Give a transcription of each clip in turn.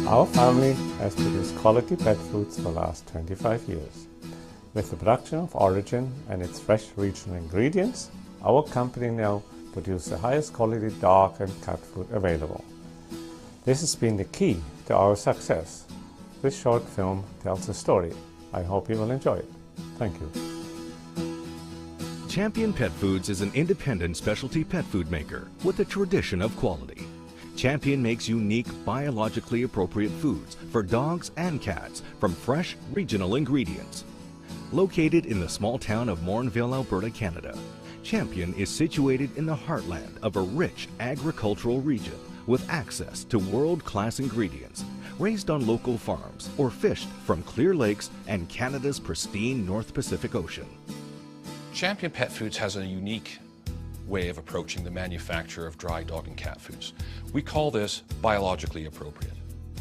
Our family has produced quality pet foods for the last 25 years. With the production of Orijen and its fresh regional ingredients, our company now produces the highest quality dog and cat food available. This has been the key to our success. This short film tells a story. I hope you will enjoy it. Thank you. Champion Pet Foods is an independent specialty pet food maker with a tradition of quality. Champion makes unique, biologically appropriate foods for dogs and cats from fresh, regional ingredients. Located in the small town of Morinville, Alberta, Canada, Champion is situated in the heartland of a rich agricultural region with access to world-class ingredients, raised on local farms or fished from clear lakes and Canada's pristine North Pacific Ocean. Champion Pet Foods has a unique way of approaching the manufacture of dry dog and cat foods. We call this biologically appropriate.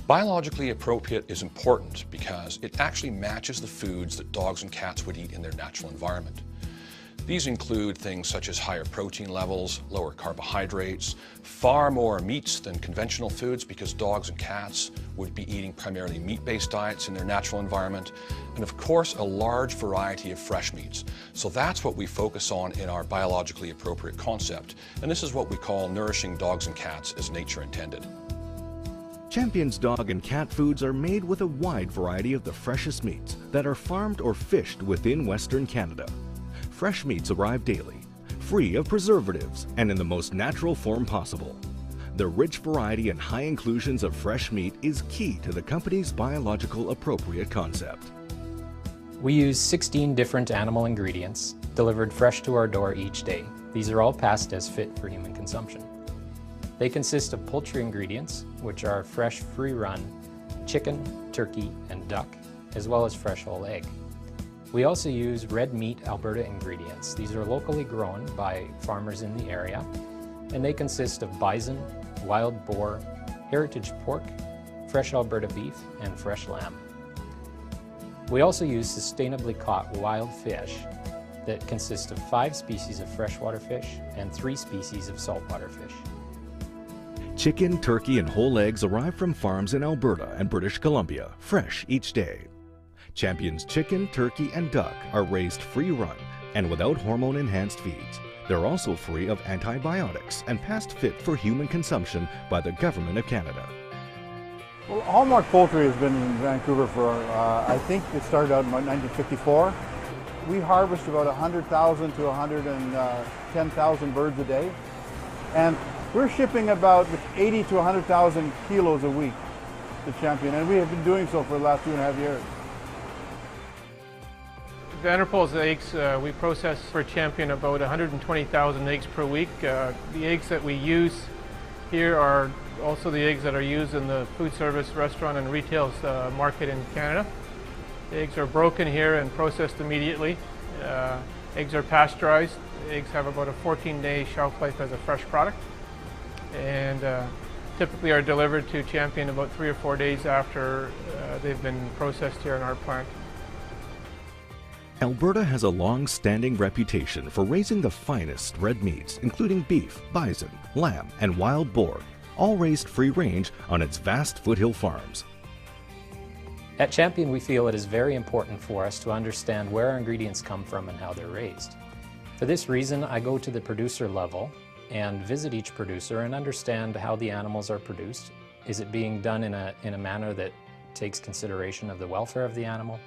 Biologically appropriate is important because it actually matches the foods that dogs and cats would eat in their natural environment. These include things such as higher protein levels, lower carbohydrates, far more meats than conventional foods because dogs and cats would be eating primarily meat-based diets in their natural environment, and of course a large variety of fresh meats. So that's what we focus on in our biologically appropriate concept, and this is what we call nourishing dogs and cats as nature intended. Champion's dog and cat foods are made with a wide variety of the freshest meats that are farmed or fished within Western Canada. Fresh meats arrive daily, free of preservatives and in the most natural form possible. The rich variety and high inclusions of fresh meat is key to the company's biological appropriate concept. We use 16 different animal ingredients delivered fresh to our door each day. These are all passed as fit for human consumption. They consist of poultry ingredients, which are fresh free-run chicken, turkey, and duck, as well as fresh whole egg. We also use red meat Alberta ingredients. These are locally grown by farmers in the area, and they consist of bison, wild boar, heritage pork, fresh Alberta beef, and fresh lamb. We also use sustainably caught wild fish that consist of 5 species of freshwater fish and 3 species of saltwater fish. Chicken, turkey, and whole eggs arrive from farms in Alberta and British Columbia, fresh each day. Champion's chicken, turkey, and duck are raised free-run and without hormone-enhanced feeds. They're also free of antibiotics and passed fit for human consumption by the Government of Canada. Well, Hallmark Poultry has been in Vancouver for, I think it started out in 1954. We harvest about 100,000 to 110,000 birds a day. And we're shipping about 80 to 100,000 kilos a week to Champion, and we have been doing so for the last 2.5 years. Vanderpool's eggs, we process for Champion about 120,000 eggs per week. The eggs that we use here are also the eggs that are used in the food service, restaurant, and retail market in Canada. The eggs are broken here and processed immediately. Eggs are pasteurized. Eggs have about a 14-day shelf life as a fresh product, and typically are delivered to Champion about 3 or 4 days after they've been processed here in our plant. Alberta has a long-standing reputation for raising the finest red meats, including beef, bison, lamb, and wild boar, all raised free-range on its vast foothill farms. At Champion, we feel it is very important for us to understand where our ingredients come from and how they're raised. For this reason, I go to the producer level and visit each producer and understand how the animals are produced. Is it being done in a manner that takes consideration of the welfare of the animal?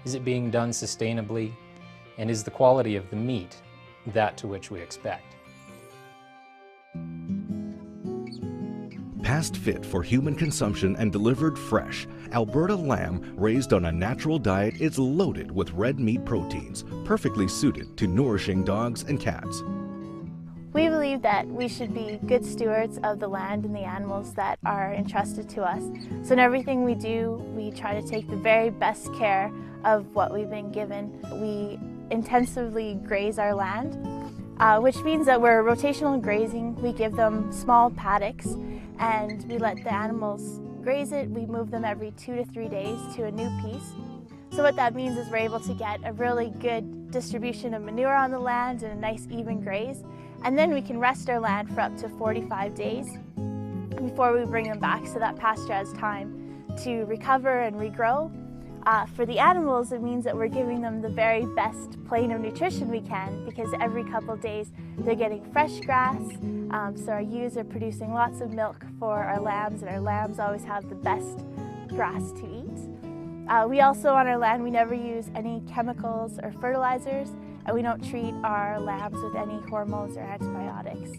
Is it being done sustainably? And is the quality of the meat that to which we expect? Passed fit for human consumption and delivered fresh, Alberta lamb raised on a natural diet is loaded with red meat proteins, perfectly suited to nourishing dogs and cats. We believe that we should be good stewards of the land and the animals that are entrusted to us. So in everything we do, we try to take the very best care of what we've been given. We intensively graze our land, which means that we're rotational grazing. We give them small paddocks and we let the animals graze it. We move them every 2 to 3 days to a new piece. So what that means is we're able to get a really good distribution of manure on the land and a nice even graze. And then we can rest our land for up to 45 days before we bring them back, so that pasture has time to recover and regrow. For the animals, it means that we're giving them the very best plane of nutrition we can, because every couple days they're getting fresh grass. So our ewes are producing lots of milk for our lambs, and our lambs always have the best grass to eat. We also, on our land, we never use any chemicals or fertilizers, and we don't treat our lambs with any hormones or antibiotics.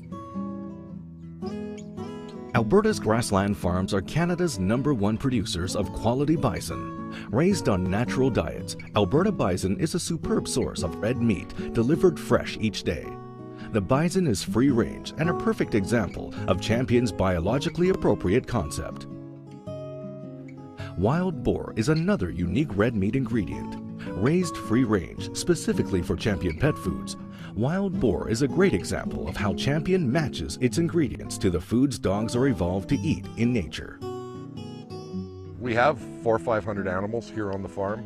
Alberta's grassland farms are Canada's #1 producers of quality bison. Raised on natural diets, Alberta bison is a superb source of red meat delivered fresh each day. The bison is free range and a perfect example of Champion's biologically appropriate concept. Wild boar is another unique red meat ingredient. Raised free range specifically for Champion Pet Foods, wild boar is a great example of how Champion matches its ingredients to the foods dogs are evolved to eat in nature. We have 400 or 500 animals here on the farm.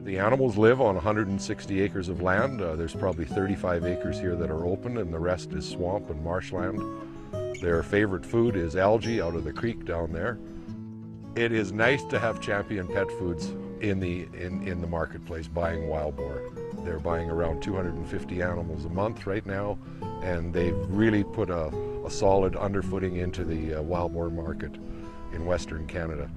The animals live on 160 acres of land. There's probably 35 acres here that are open, and the rest is swamp and marshland. Their favorite food is algae out of the creek down there. It is nice to have Champion Pet Foods in the marketplace buying wild boar. They're buying around 250 animals a month right now, and they've really put a solid underfooting into the wild boar market in Western Canada.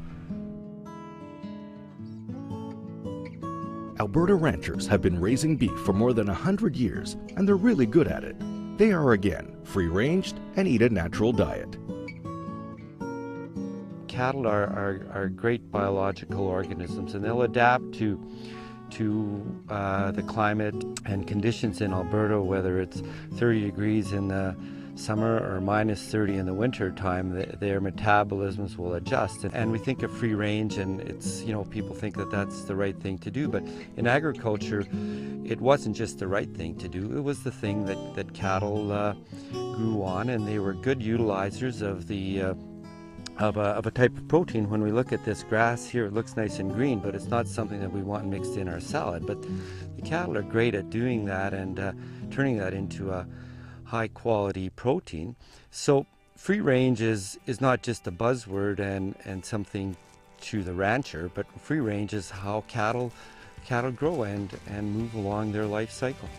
Alberta ranchers have been raising beef for more than 100 years, and they're really good at it. They are, again, free-ranged and eat a natural diet. Cattle are great biological organisms, and they'll adapt to the climate and conditions in Alberta, whether it's 30 degrees in the summer or minus 30 in the winter time. Their metabolisms will adjust. And we think of free range, and it's, people think that that's the right thing to do, but in agriculture it wasn't just the right thing to do, it was the thing that cattle grew on, and they were good utilizers of the of a type of protein. When we look at this grass here, it looks nice and green, but it's not something that we want mixed in our salad. But the cattle are great at doing that and turning that into a high quality protein. So free range is not just a buzzword and something to the rancher, but free range is how cattle grow and move along their life cycle.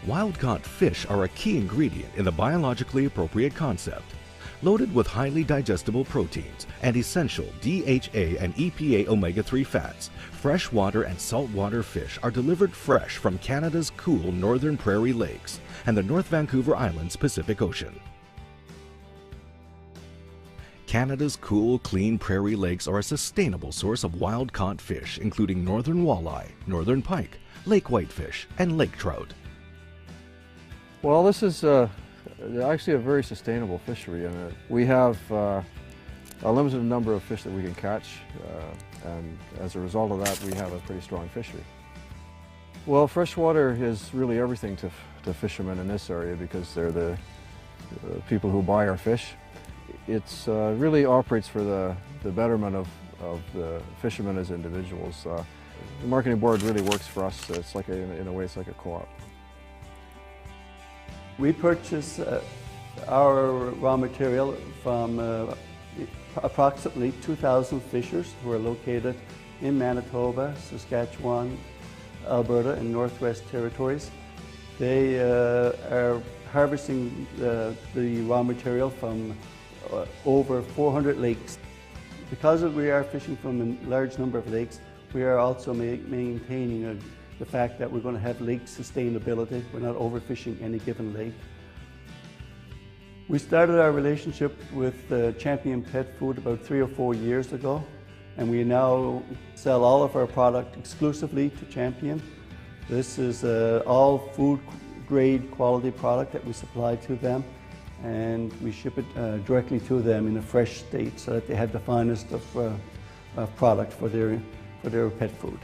Wild-caught fish are a key ingredient in the biologically appropriate concept. Loaded with highly digestible proteins and essential DHA and EPA omega-3 fats, freshwater and saltwater fish are delivered fresh from Canada's cool northern prairie lakes and the North Vancouver Island's Pacific Ocean. Canada's cool, clean prairie lakes are a sustainable source of wild-caught fish, including northern walleye, northern pike, lake whitefish, and lake trout. Well, this is actually a very sustainable fishery, and we have a limited number of fish that we can catch, and as a result of that we have a pretty strong fishery. Well, freshwater is really everything to fishermen in this area, because they're the people who buy our fish. It's really operates for the betterment of the fishermen as individuals. The marketing board really works for us. It's like in a way it's like a co-op. We purchase our raw material from approximately 2,000 fishers who are located in Manitoba, Saskatchewan, Alberta, and Northwest Territories. They are harvesting the raw material from over 400 lakes. Because we are fishing from a large number of lakes, we are also maintaining the fact that we're going to have lake sustainability. We're not overfishing any given lake. We started our relationship with Champion Pet Food about 3 or 4 years ago, and we now sell all of our product exclusively to Champion. This is all food grade quality product that we supply to them, and we ship it directly to them in a fresh state so that they have the finest of product for their pet food.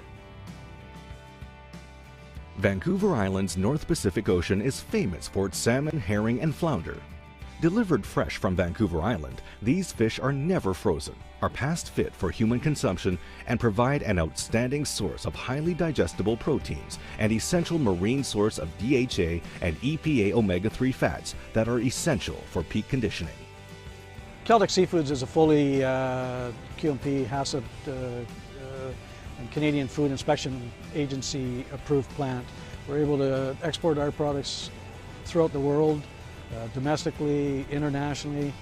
Vancouver Island's North Pacific Ocean is famous for its salmon, herring, and flounder. Delivered fresh from Vancouver Island, these fish are never frozen, are past fit for human consumption, and provide an outstanding source of highly digestible proteins and essential marine source of DHA and EPA omega-3 fats that are essential for peak conditioning. Celtic Seafoods is a fully QMP, HACCP, and Canadian Food Inspection Agency approved plant. We're able to export our products throughout the world, domestically, internationally.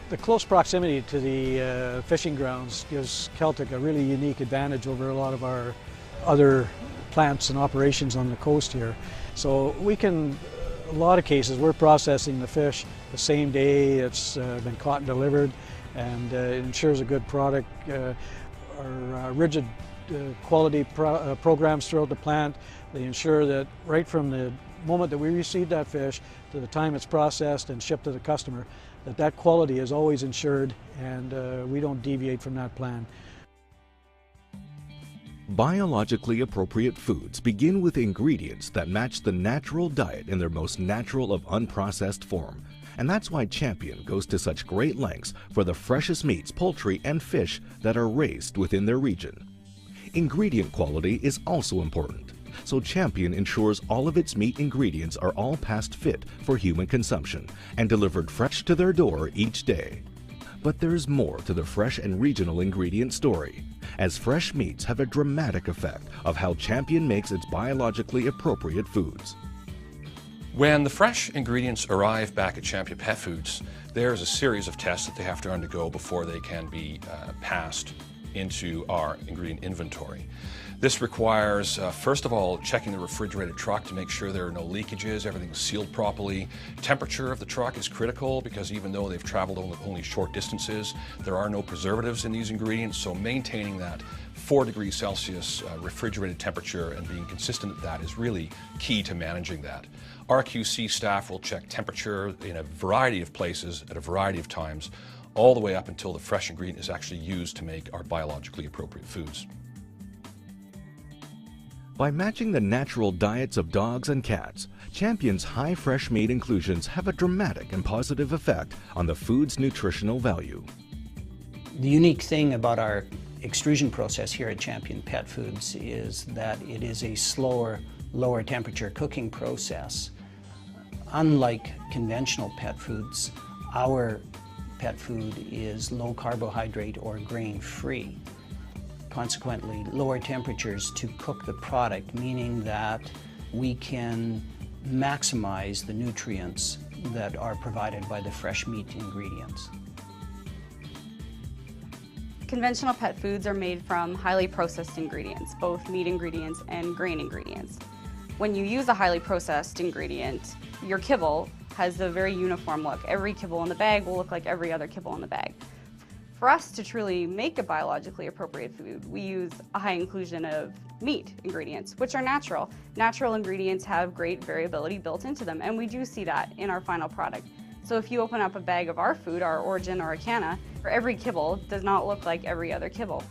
The close proximity to the fishing grounds gives Celtic a really unique advantage over a lot of our other plants and operations on the coast here. So we can, a lot of cases, we're processing the fish the same day it's been caught and delivered, and it ensures a good product. Our rigid quality programs throughout the plant, they ensure that right from the moment that we receive that fish to the time it's processed and shipped to the customer, that quality is always ensured, and we don't deviate from that plan. Biologically appropriate foods begin with ingredients that match the natural diet in their most natural of unprocessed form. And that's why Champion goes to such great lengths for the freshest meats, poultry, and fish that are raised within their region. Ingredient quality is also important, so Champion ensures all of its meat ingredients are all past fit for human consumption and delivered fresh to their door each day. But there's more to the fresh and regional ingredient story, as fresh meats have a dramatic effect of how Champion makes its biologically appropriate foods. When the fresh ingredients arrive back at Champion Pet Foods, there's a series of tests that they have to undergo before they can be passed into our ingredient inventory. This requires, first of all, checking the refrigerated truck to make sure there are no leakages, everything's sealed properly. Temperature of the truck is critical because even though they've traveled only short distances, there are no preservatives in these ingredients, so maintaining that 4 degrees Celsius refrigerated temperature and being consistent at that is really key to managing that. Our QC staff will check temperature in a variety of places at a variety of times, all the way up until the fresh ingredient is actually used to make our biologically appropriate foods. By matching the natural diets of dogs and cats, Champion's high fresh meat inclusions have a dramatic and positive effect on the food's nutritional value. The unique thing about our extrusion process here at Champion Pet Foods is that it is a slower, lower temperature cooking process. Unlike conventional pet foods, our pet food is low carbohydrate or grain free. Consequently, lower temperatures to cook the product, meaning that we can maximize the nutrients that are provided by the fresh meat ingredients. Conventional pet foods are made from highly processed ingredients, both meat ingredients and grain ingredients. When you use a highly processed ingredient, your kibble has a very uniform look. Every kibble in the bag will look like every other kibble in the bag. For us to truly make a biologically appropriate food, we use a high inclusion of meat ingredients, which are natural. Natural ingredients have great variability built into them, and we do see that in our final product. So if you open up a bag of our food, our Orijen or Wecana, every kibble does not look like every other kibble.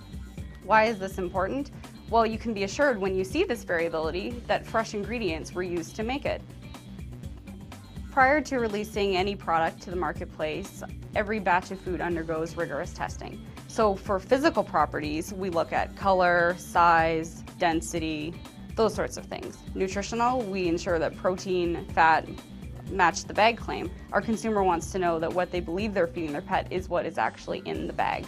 Why is this important? Well, you can be assured when you see this variability that fresh ingredients were used to make it. Prior to releasing any product to the marketplace, every batch of food undergoes rigorous testing. So for physical properties, we look at color, size, density, those sorts of things. Nutritional, we ensure that protein, fat match the bag claim. Our consumer wants to know that what they believe they're feeding their pet is what is actually in the bag.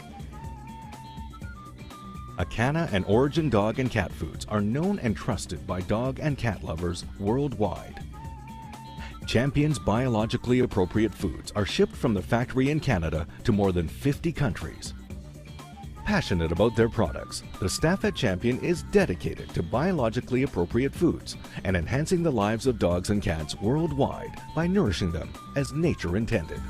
Wecana and Orijen dog and cat foods are known and trusted by dog and cat lovers worldwide. Champion's biologically appropriate foods are shipped from the factory in Canada to more than 50 countries. Passionate about their products, the staff at Champion is dedicated to biologically appropriate foods and enhancing the lives of dogs and cats worldwide by nourishing them as nature intended.